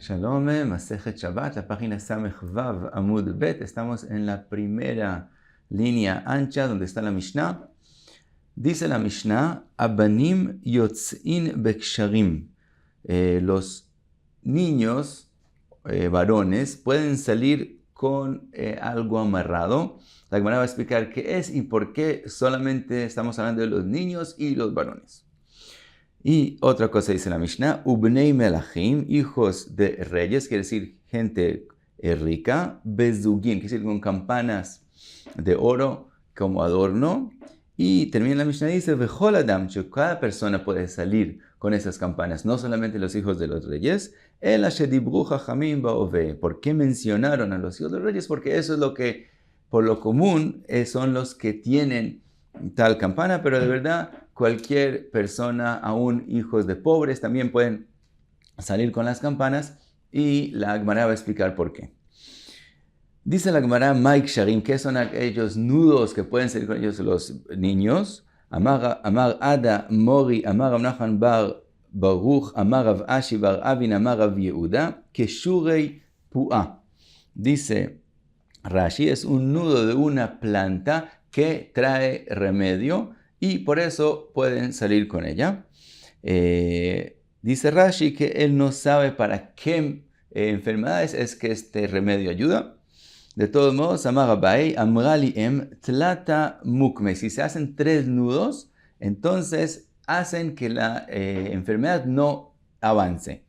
Shalom, Masejet Shabbat, la página Samech Vav Amud Bet. Estamos en la primera línea ancha donde está la Mishnah. Dice la Mishnah, Abanim yotzin beksharim. Los niños, varones, pueden salir con algo amarrado. La Gemara va a explicar qué es y por qué solamente estamos hablando de los niños y los varones. Y otra cosa dice la Mishnah, Ubnei Melachim, hijos de reyes, quiere decir gente rica, Bezugim, quiere decir con campanas de oro como adorno. Y termina la Mishnah y dice, Vechol Adam, cada persona puede salir con esas campanas, no solamente los hijos de los reyes. El Ashedibru Chachamim Baove. ¿Por qué mencionaron a los hijos de los reyes? Porque eso es lo que, por lo común, son los que tienen tal campana, pero de verdad cualquier persona, aún hijos de pobres, también pueden salir con las campanas y la Gemara va a explicar por qué. Dice la Gemara, Maik Sharim, ¿qué son aquellos nudos que pueden salir con ellos los niños? Amar Ada Mori, Amar Rav Nachman bar Baruch, Amar Rav Ashi bar Avin, Amar Rav Yehuda, Keshurei Pu'a. Dice Rashi, es un nudo de una planta que trae remedio y por eso pueden salir con ella. Dice Rashi que él no sabe para qué enfermedades es que este remedio ayuda. De todos modos, Amarabai, Amrali em tlata mukme. Si se hacen 3 nudos, entonces hacen que la enfermedad no avance.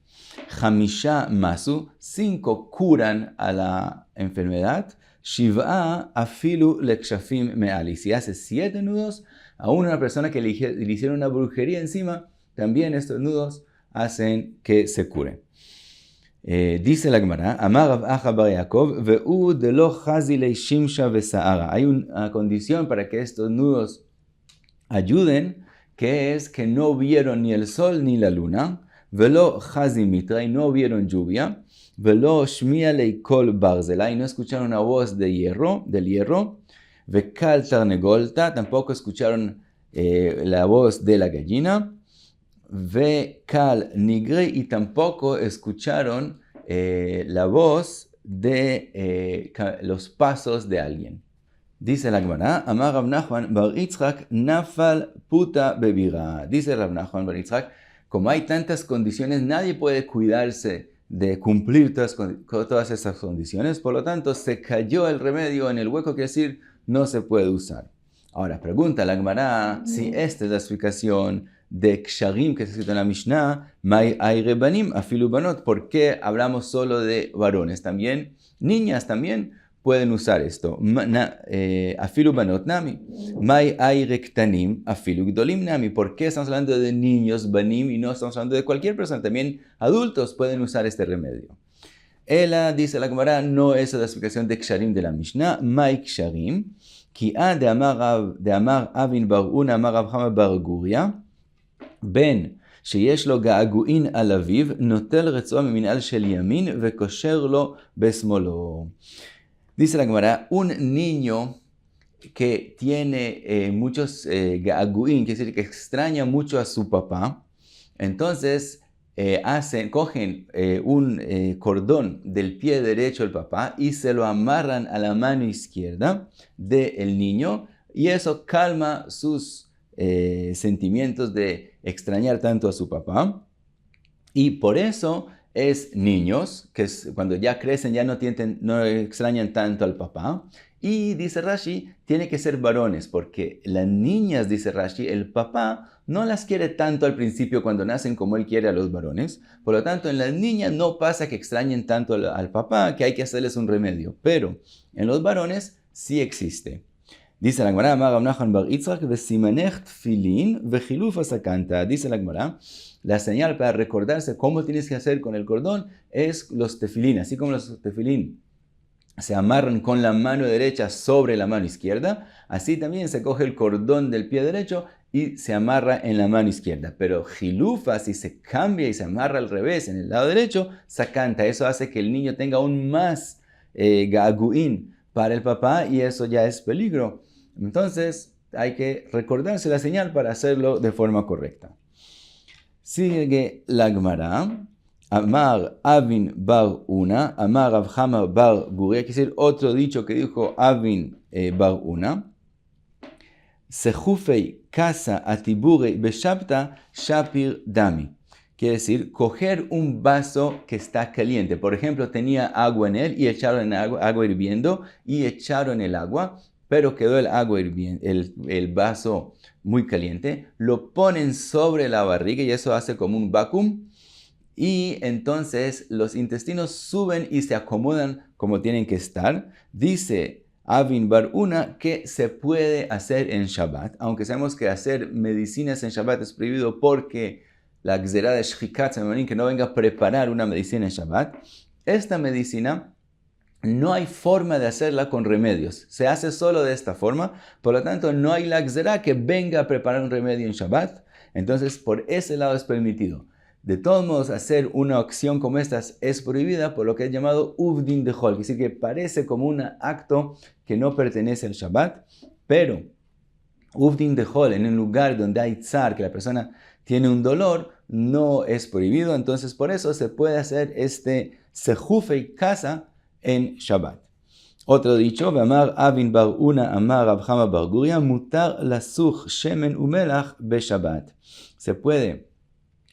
Hamisha masu, 5 curan a la enfermedad. Shiv'a afilu lekshafim me'ali. Si hace 7 nudos, a una persona que le hicieron una brujería encima, también estos nudos hacen que se cure. Dice la Gemara, Amar Rav Acha bar Yaakov, ve'u de lo chazilei shimsha ve'sa'ara. Hay una condición para que estos nudos ayuden, que es que no vieron ni el sol ni la luna, ve'lo chazimitra, y no vieron lluvia, ve'lo shmiya lei kol barzela, y no escucharon una voz del hierro, ve'kal tarnegolta, tampoco escucharon la voz de la gallina, ve'kal nigre, y tampoco escucharon la voz de los pasos de alguien. Dice la Gemara, Amar Rav Nachman bar Yitzchak nafal puta bebira. Dice Rav Nachman bar Yitzchak, como hay tantas condiciones, nadie puede cuidarse de cumplir todas esas condiciones, por lo tanto se cayó el remedio en el hueco, quiere decir, no se puede usar. Ahora, pregunta la Gemara, si esta es la explicación de Ksharim que está escrito en la Mishnah, Mai hay rebanim afilu banot, ¿por qué hablamos solo de varones? También, niñas también pueden usar esto. Afilu banot nami. Mai hay rektanim afilu gdolim nami. ¿Por qué estamos hablando de niños, banim, y no estamos hablando de cualquier persona? También adultos pueden usar este remedio. Ella, dice la Gemara, no es la explicación de Ksharim de la Mishnah. Mai Ksharim, ki de amar avin bar una amar Rav Chama bar Guria, בן שיש לו געגועין על אביו, נוטל רצועה ממנהל של ימין וקושר לו בשמאלו. Dice la Gemara, un niño que tiene muchos ga'aguín, quiere decir que extraña mucho a su papá, entonces cogen un cordón del pie derecho del papá y se lo amarran a la mano izquierda del niño y eso calma sus sentimientos de extrañar tanto a su papá, y por eso es niños, que cuando ya crecen ya no extrañan tanto al papá. Y dice Rashi, tiene que ser varones, porque las niñas, dice Rashi, el papá no las quiere tanto al principio cuando nacen como él quiere a los varones. Por lo tanto, en las niñas no pasa que extrañen tanto al papá, que hay que hacerles un remedio. Pero en los varones sí existe. Dice la Gemara, Amar Rav Nachman bar Yitzchak, vesimanech tfilin vechiluf asakanta. Dice la Gemara, la señal para recordarse cómo tienes que hacer con el cordón es los tefilín. Así como los tefilín se amarran con la mano derecha sobre la mano izquierda, así también se coge el cordón del pie derecho y se amarra en la mano izquierda. Pero jilufa, si se cambia y se amarra al revés en el lado derecho, sakanta. Eso hace que el niño tenga aún más ga'aguín para el papá y eso ya es peligro. Entonces hay que recordarse la señal para hacerlo de forma correcta. Sigue la Gemara. Amar Avin bar Una, Amar Rav Hama bar Guria, quiere decir otro dicho que dijo Avin bar Una. Sehufei casa atiburei beshabta shapir dami. Quiere decir, coger un vaso que está caliente. Por ejemplo, tenía agua en él y echaron agua hirviendo y echaron el agua, pero quedó el agua hirviendo, el vaso muy caliente. Lo ponen sobre la barriga y eso hace como un vacuum. Y entonces los intestinos suben y se acomodan como tienen que estar. Dice Avin bar Una que se puede hacer en Shabbat, aunque sabemos que hacer medicinas en Shabbat es prohibido porque la gzerá de Shchikat Samanim, que no venga a preparar una medicina en Shabbat. Esta medicina no hay forma de hacerla con remedios, se hace solo de esta forma, por lo tanto no hay la gzerá que venga a preparar un remedio en Shabbat, entonces por ese lado es permitido. De todos modos, hacer una acción como esta es prohibida por lo que es llamado uvdin de hol, es decir, que parece como un acto que no pertenece al Shabbat, pero uvdin de hol en un lugar donde hay tzar, que la persona tiene un dolor, no es prohibido, entonces por eso se puede hacer este sehufei casa en Shabbat. Otro dicho, Amar Avin bar Una, Amar Rav Hama bar Guria, mutar lasuch shemen umelach be Shabbat. Se puede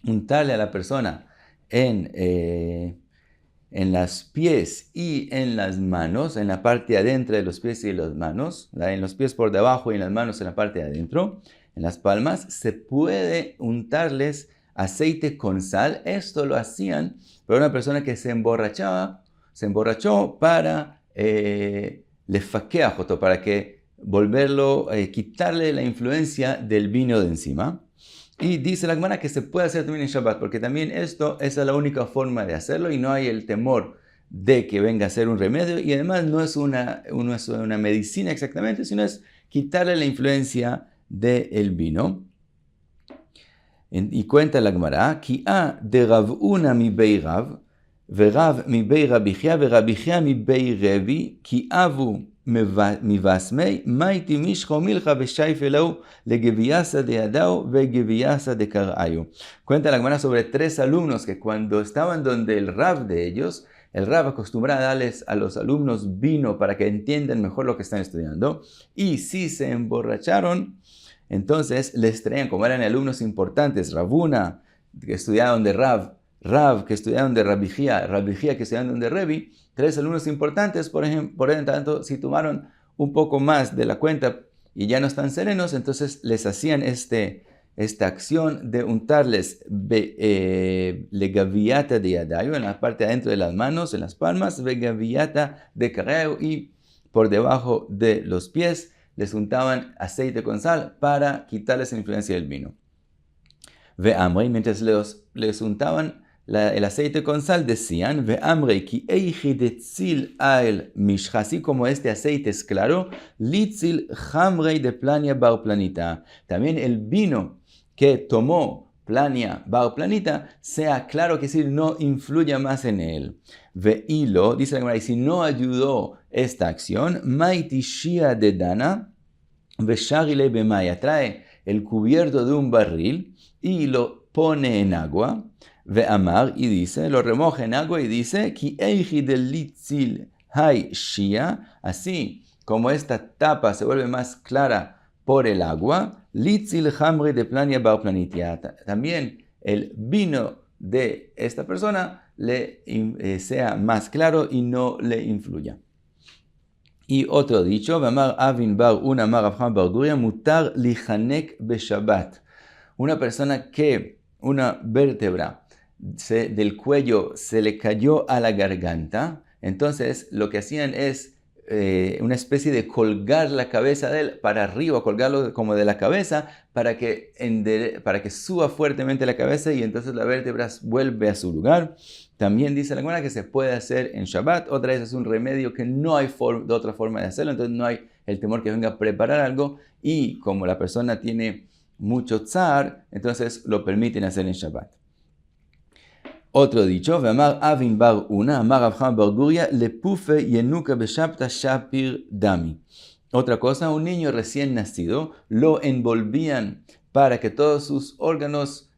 untarle a la persona en los pies y en las manos, en la parte de adentro de los pies y las manos, en los pies por debajo y en las manos en la parte de adentro, en las palmas, se puede untarles aceite con sal. Esto lo hacían para una persona que se emborrachó para lefakeajoto, para que quitarle la influencia del vino de encima. Y dice la Gemara que se puede hacer también en Shabbat, porque también esa es la única forma de hacerlo y no hay el temor de que venga a ser un remedio y además no es una medicina exactamente, sino es quitarle la influencia del vino. Y cuenta la Gemara, Ki a de Rav Una mi bei Rav, Rav mi bei Rabichia, Rabichia mi bei Revi, Ki avu מבסמי, מייתי מישחו מילכה ושייף אלו לגביאסה de Adao vegeviasa de Karayu. Cuenta la Gemara sobre 3 alumnos que cuando estaban donde el Rav de ellos, el Rav acostumbra a darles a los alumnos vino para que entiendan mejor lo que están estudiando. Y si se emborracharon, entonces les traían, como eran alumnos importantes, Ravuna, que estudiaron de Rav que estudiaron de Rabijía que estudiaron de Revi, 3 alumnos importantes, por tanto, si tomaron un poco más de la cuenta y ya no están serenos, entonces les hacían esta acción de untarles legaviata de Yadayu en la parte de adentro de las manos, en las palmas, vegaviata de Karayu, y por debajo de los pies les untaban aceite con sal para quitarles la influencia del vino. Ve'amrei, mientras les untaban el aceite con sal, decían, Ve'amrei ki eichi detzil ael mishcha, así como este aceite es claro, litzil chamrei de Plania bar Planita. También el vino que tomó Plania bar Planita sea claro, que decir, no influya más en él. Ve'ilo, dice la Gemara, y si no ayudó esta acción, maiti shia de dana, ve'sharile bemaya, trae el cubierto de un barril y lo pone en agua, ve'amar, y dice, lo remoja en agua y dice, ki eichi del litzil hay shia, así como esta tapa se vuelve más clara por el agua, litzil hamre de Plania bar Planitiata, también el vino de esta persona sea más claro y no le influya. Y otro dicho, V'amar Avin bar Una, Amar Rav Hama bar Guria, mutar lichanek beshabbat. Una persona que una vértebra del cuello se le cayó a la garganta, entonces lo que hacían es una especie de colgar la cabeza de él para arriba, colgarlo como de la cabeza, para que suba fuertemente la cabeza y entonces la vértebra vuelve a su lugar. También dice la Gemara que se puede hacer en Shabbat. Otra vez es un remedio que no hay de otra forma de hacerlo, entonces no hay el temor que venga a preparar algo, y como la persona tiene mucho tzar, entonces lo permiten hacer en Shabbat. Otro dicho, Ve'amar Avin bar Una, Amar Rav Hama bar Guria, lepufe yenuka beshabta shapir dami. Otra cosa, un niño recién nacido lo envolvían para que todos sus órganos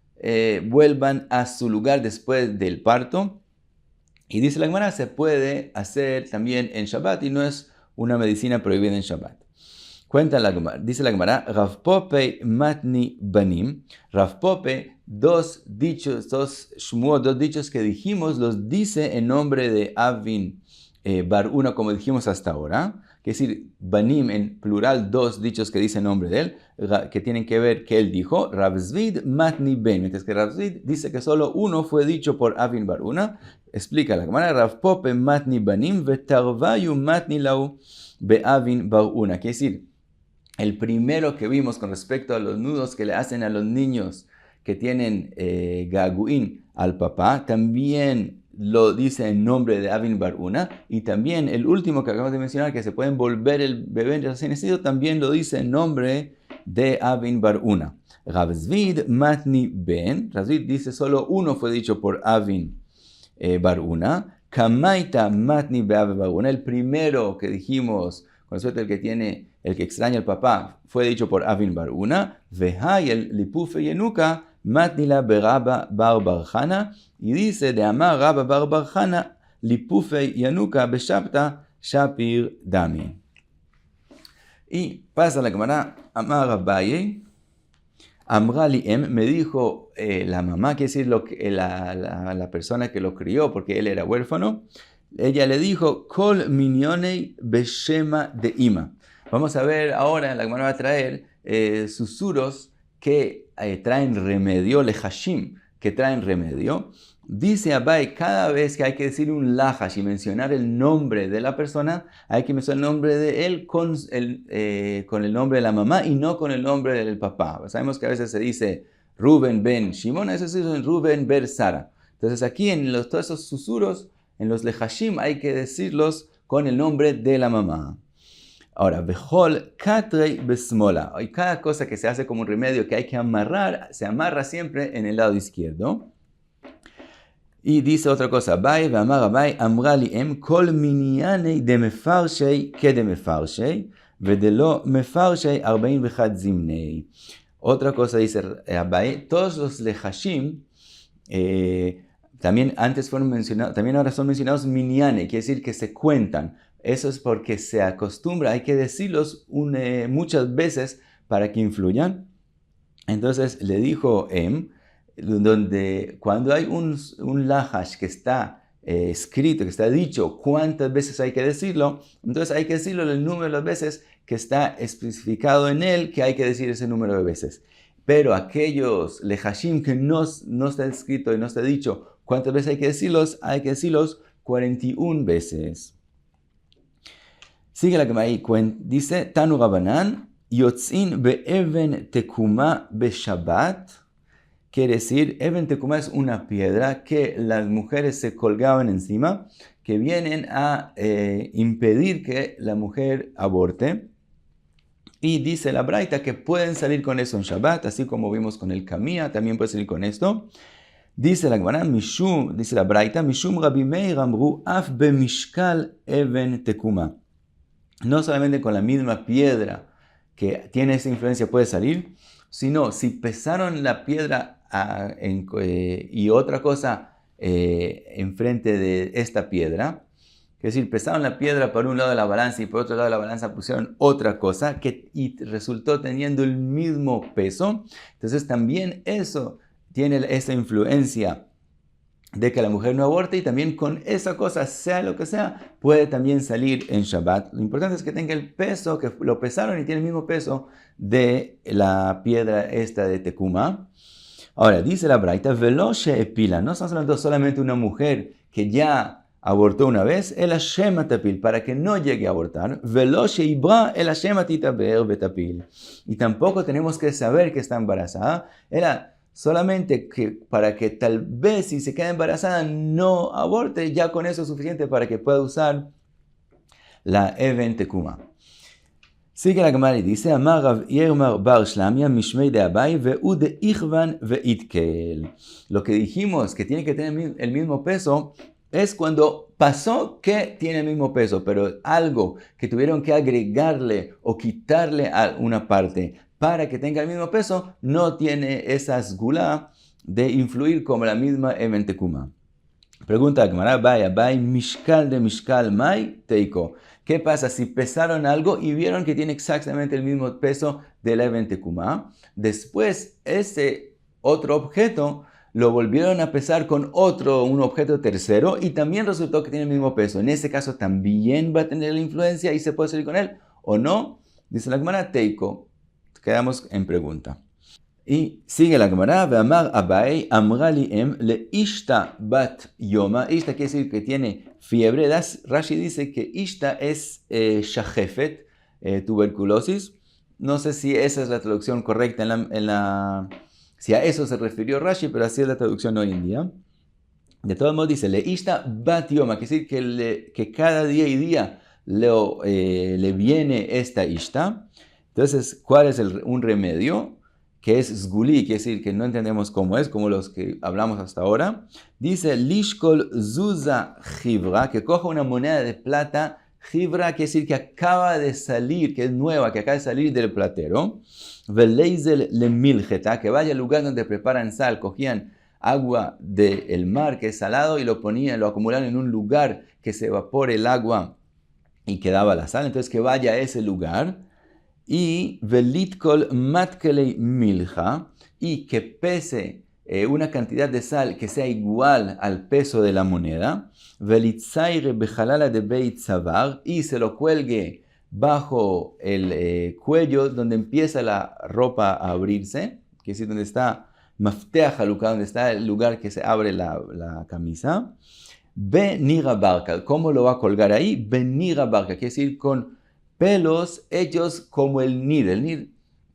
vuelvan a su lugar después del parto. Y dice la Gemara, se puede hacer también en Shabbat y no es una medicina prohibida en Shabbat. Cuenta la Gemara, dice la Gemara, Rav Pope matni banim. Rav Pope, dos dichos que dijimos, los dice en nombre de Avin Bar Una, como dijimos hasta ahora. Es decir, banim en plural, dos dichos que dicen nombre de él, que tienen que ver que él dijo, Rav Zvid matni ben. Mientras que Rav Zvid dice que solo uno fue dicho por Avin Bar Una. Explica la Gemara, Rav Pope matni banim vetarvayu matni lau beavin Bar Una. Quiere decir, el primero que vimos con respecto a los nudos que le hacen a los niños que tienen gaguín al papá, también lo dice en nombre de Avin Bar Una, y también el último que acabamos de mencionar, que se puede envolver el bebé recién nacido, también lo dice en nombre de Avin Bar Una. Rav Zvid matni ben, Rav Zvid dice solo uno fue dicho por Avin Bar Una. Kamaita matni be'Avin Bar Una, el primero que dijimos, con respecto al que tiene, el que extraña al papá, fue dicho por Avin Bar Una. Vehai el lipufe yenuka matnila beraba bar barjana, y dice de amar Rabba bar barjana lipufe yenuka beshabta shapir dami. Y pasa la Gemara, amar Abaye, amra liem, me dijo la mamá, quiere decir la persona que lo crió, porque él era huérfano. Ella le dijo, Kol minyonei beshema de ima. Vamos a ver ahora, la Gemara va a traer susurros que traen remedio, lehashim, que traen remedio. Dice Abai, cada vez que hay que decir un lahash y mencionar el nombre de la persona, hay que mencionar el nombre de él con el nombre de la mamá y no con el nombre del papá. Sabemos que a veces se dice Ruben ben Shimon, a veces se dice Ruben ber Sara. Entonces aquí en todos esos susurros, en los lehashim, hay que decirlos con el nombre de la mamá. Ahora, Bechol katrei besmola. Y cada cosa que se hace como un remedio que hay que amarrar, se amarra siempre en el lado izquierdo. Y dice otra cosa, Abai ve'amar Abai amra li'em kol minyanei de mefarshei ke de mefarshei vedelo mefarshei 41 zimnei. Otra cosa dice Abai, todos los lehashim también antes fueron mencionados, también ahora son mencionados minyane, quiere decir que se cuentan. Eso es porque se acostumbra, hay que decirlos muchas veces para que influyan. Entonces le dijo donde cuando hay un lahash que está escrito, que está dicho cuántas veces hay que decirlo, entonces hay que decirlo el número de las veces que está especificado en él, que hay que decir ese número de veces. Pero aquellos lehashim que no está escrito y no está dicho cuántas veces hay que decirlos 41 veces. Sigue la que ahí dice, Tanu Rabanan, Yotzin be'even tekuma be'shabbat. Quiere decir, Even Tekuma es una piedra que las mujeres se colgaban encima, que vienen a impedir que la mujer aborte. Y dice la Braita que pueden salir con eso en Shabbat, así como vimos con el Kamia, también puede salir con esto. Dice la Gemara, dice la Braita, Mishum Rabbi Meir amru af bemishkal Even Tekuma. No solamente con la misma piedra que tiene esa influencia puede salir, sino si pesaron la piedra y otra cosa enfrente de esta piedra, es decir, pesaron la piedra por un lado de la balanza y por otro lado de la balanza pusieron otra cosa y resultó teniendo el mismo peso, entonces también eso tiene esa influencia de que la mujer no aborte, y también con esa cosa, sea lo que sea, puede también salir en Shabbat. Lo importante es que tenga el peso, que lo pesaron y tiene el mismo peso de la piedra esta de Tekuma. Ahora, dice la Braita, Veloshe epila, no estamos hablando solamente de una mujer que ya abortó una vez, el Hashem atapil, para que no llegue a abortar, Veloshe ibra el Hashem atitaber betapil. Y tampoco tenemos que saber que está embarazada, era solamente que para que tal vez si se queda embarazada no aborte, ya con eso es suficiente para que pueda usar la Even Tekuma. Sigue la Gemara y dice, Amar Rav Yermar bar Shlamia mishmei de Abai ve'u de Ichvan ve'itkel. Lo que dijimos que tiene que tener el mismo peso es cuando pasó que tiene el mismo peso, pero algo que tuvieron que agregarle o quitarle a una parte para que tenga el mismo peso, no tiene esa sgula de influir como la misma Eben Tekuma. Pregunta Gemara, Abai, Mishkal de Mishkal Mai Teiko. ¿Qué pasa si pesaron algo y vieron que tiene exactamente el mismo peso de la Eben Tekuma? Después, ese otro objeto lo volvieron a pesar con un objeto tercero y también resultó que tiene el mismo peso. En ese caso también va a tener la influencia y se puede salir con él o no. Dice la Gemara, Teiko. Quedamos en pregunta. Y sigue la Gemara, Ve'amar Abai, Amrali le Ishta bat Yoma. Ishta quiere decir que tiene fiebre. Rashi dice que Ishta es shahefet, tuberculosis. No sé si esa es la traducción correcta si a eso se refirió Rashi, pero así es la traducción hoy en día. De todos modos dice, le Ishta bat Yoma, quiere decir que cada día y día le viene esta Ishta. Entonces, ¿cuál es un remedio? Que es Zguli, quiere decir que no entendemos cómo es, como los que hablamos hasta ahora. Dice, Lishkol Zuza Jibra, que coja una moneda de plata. Jibra quiere decir que acaba de salir, que es nueva, que acaba de salir del platero. Veleizel le Miljeta, que vaya al lugar donde preparan sal, cogían agua del mar, que es salado, y lo acumularon en un lugar que se evapore el agua y quedaba la sal. Entonces que vaya a ese lugar. Y velitkol matkelei milja, y que pese una cantidad de sal que sea igual al peso de la moneda, velitzaire bejalala de beit zavar, y se lo cuelgue bajo el cuello donde empieza la ropa a abrirse, que es donde está mafteach haluka, donde está el lugar que se abre la camisa. Benira barca, ¿cómo lo va a colgar ahí? Benira barca, quiere decir con pelos hechos como el nid. El nid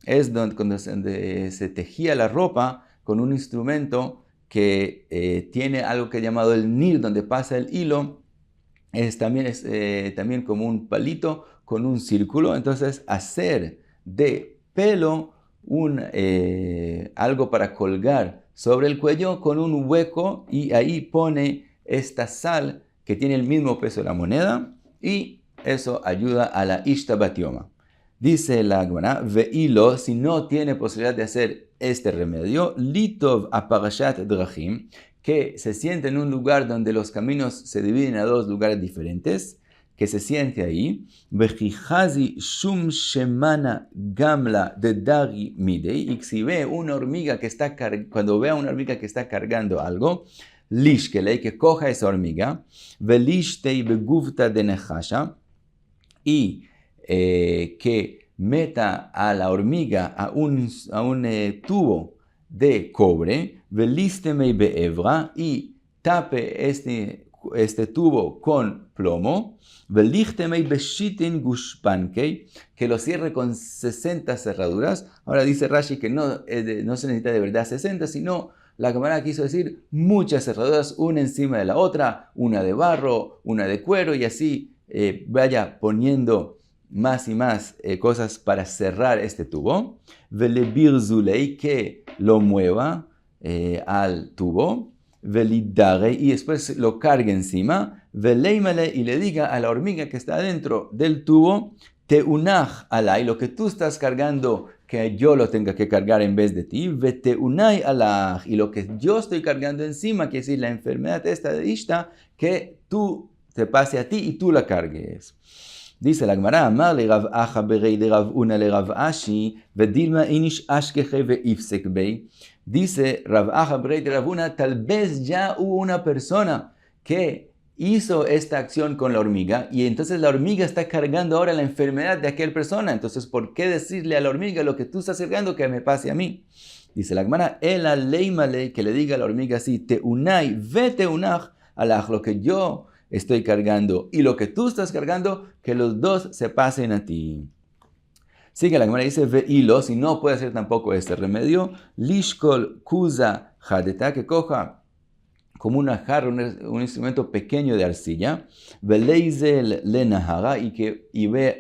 es donde se tejía la ropa con un instrumento que tiene algo que es llamado el nid, donde pasa el hilo. También como un palito con un círculo. Entonces, hacer de pelo algo para colgar sobre el cuello con un hueco, y ahí pone esta sal que tiene el mismo peso de la moneda, y eso ayuda a la Ishta bat Yoma. Dice la Gemara, ve'ilo, si no tiene posibilidad de hacer este remedio, litov a parashat drachim, que se siente en un lugar donde los caminos se dividen a dos lugares diferentes, que se siente ahí, vejihazi shum shemana gamla de dari midei, y si ve una hormiga que está cuando vea una hormiga que está cargando algo, lishkelei, que coja esa hormiga, velishtei beguvta de nechasha, y que meta a la hormiga a un tubo de cobre, velístemei beevra, y tape este tubo con plomo, velíchtemei beshitin gushpankei, que lo cierre con 60 cerraduras. Ahora dice Rashi que no se necesita de verdad 60, sino la Gemara quiso decir muchas cerraduras, una encima de la otra, una de barro, una de cuero, y así vaya poniendo más y más cosas para cerrar este tubo. Velebir zulei, que lo mueva al tubo. Velidare, y después lo cargue encima. Veleimale, y le diga a la hormiga que está dentro del tubo, teunaj alay, lo que tú estás cargando, que yo lo tenga que cargar en vez de ti. Veteunai alaj, y lo que yo estoy cargando encima, quiere decir la enfermedad esta de Ishta, que tú te pase a ti y tú la cargues. Dice la Gemara, Amar le Rav Acha berei de Rav Una le Rav Ashi, vedilma inish ashkeche veifsek bei. Dice Rav Acha berei de Rav Una, tal vez ya hubo una persona que hizo esta acción con la hormiga, y entonces la hormiga está cargando ahora la enfermedad de aquella persona. Entonces, ¿por qué decirle a la hormiga lo que tú estás cargando que me pase a mí? Dice la Gemara, ela leimale, que le diga a la hormiga así, teunai veteunach alach, lo que yo estoy cargando y lo que tú estás cargando, que los dos se pasen a ti. Sigue la Gemara, dice, ve'ilo, si no puede hacer tampoco este remedio, lishkol kuza jadeta, que coja como una jarra, un instrumento pequeño de arcilla, veleizel le nahara,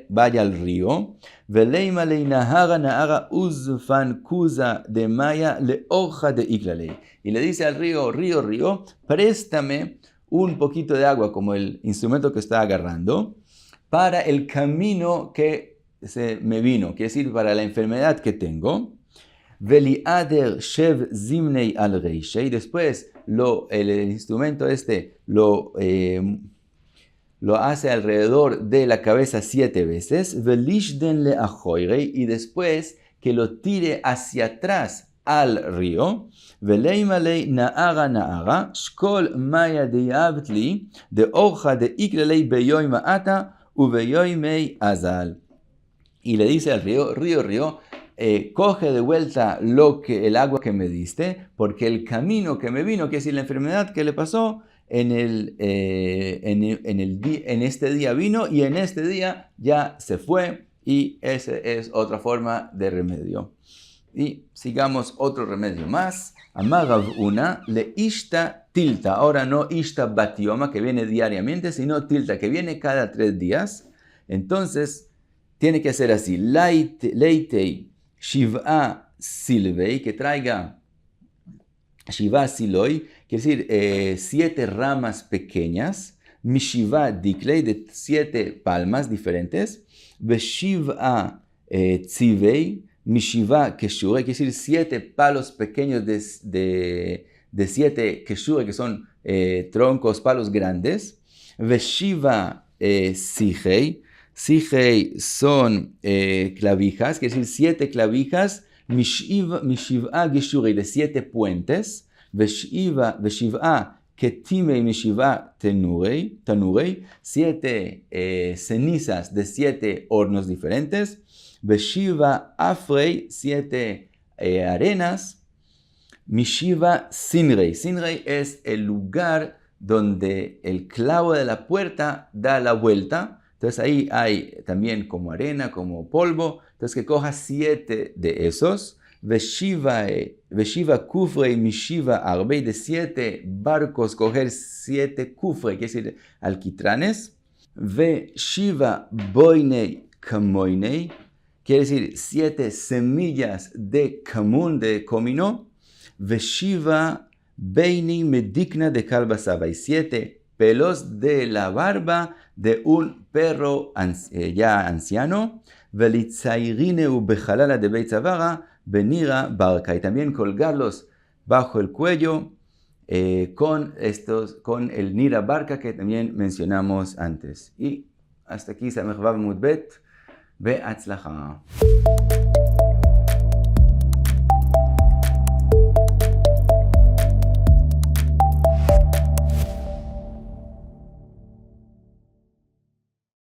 vaya al río, veleima le nahara uzfan kuza de maya le hoja de iklale, y le dice al río, río, préstame un poquito de agua, como el instrumento que está agarrando, para el camino que se me vino, quiere decir, para la enfermedad que tengo. Veliader shev zimnei al reishei. Después el instrumento lo hace alrededor de la cabeza 7 veces. Velishden le achoirei. Y después que lo tire hacia atrás al río. Veleimalei naara naara. Shkol maya deyavtli. De orja de iklelei beyoy maata. Ubeyoymei azal. Y le dice al río, río, coge de vuelta el agua que me diste, porque el camino que me vino, quiere decir la enfermedad que le pasó, en este día vino y en este día ya se fue, y esa es otra forma de remedio. Y sigamos otro remedio más. Amar Rav Huna le ishta tilta. Ahora no ishta batioma, que viene diariamente, sino tilta, que viene cada 3 días. Entonces, tiene que hacer así. Leitei shiv'a silvei, que traiga shiv'a siloi, quiere decir 7 ramas pequeñas. Mishiv'a diklei, de 7 palmas diferentes. Veshiv'a tzivei, Mishiva Keshure, quiere decir 7 palos pequeños de 7 Keshure, que son troncos, palos grandes. Veshiva Sihei. Sihei son clavijas, quiere decir 7 clavijas. Mishiva Geshure, de 7 puentes. Veshiva Ketimei Mishiva Tanurei, 7 cenizas de 7 hornos diferentes. Veshiva Afrei, 7 arenas. Mishiva Sinrei. Sinrei es el lugar donde el clavo de la puerta da la vuelta. Entonces ahí hay también como arena, como polvo. Entonces que coja 7 de esos. Veshiva Kufrei Mishiva Arbei, de 7 barcos coger 7 kufrei, quiere decir alquitranes. Veshiva Boinei Kamoinei, quiere decir 7 semillas de camun, de comino. Veshiva beini medikna de kalbasaba, y 7 pelos de la barba de un perro ya anciano. Velitzairine bechalala de beitzavara benira barca, y también colgarlos bajo el cuello con el nira barca que también mencionamos antes. Y hasta aquí Samech Vav Amud Bet. בהצלחה.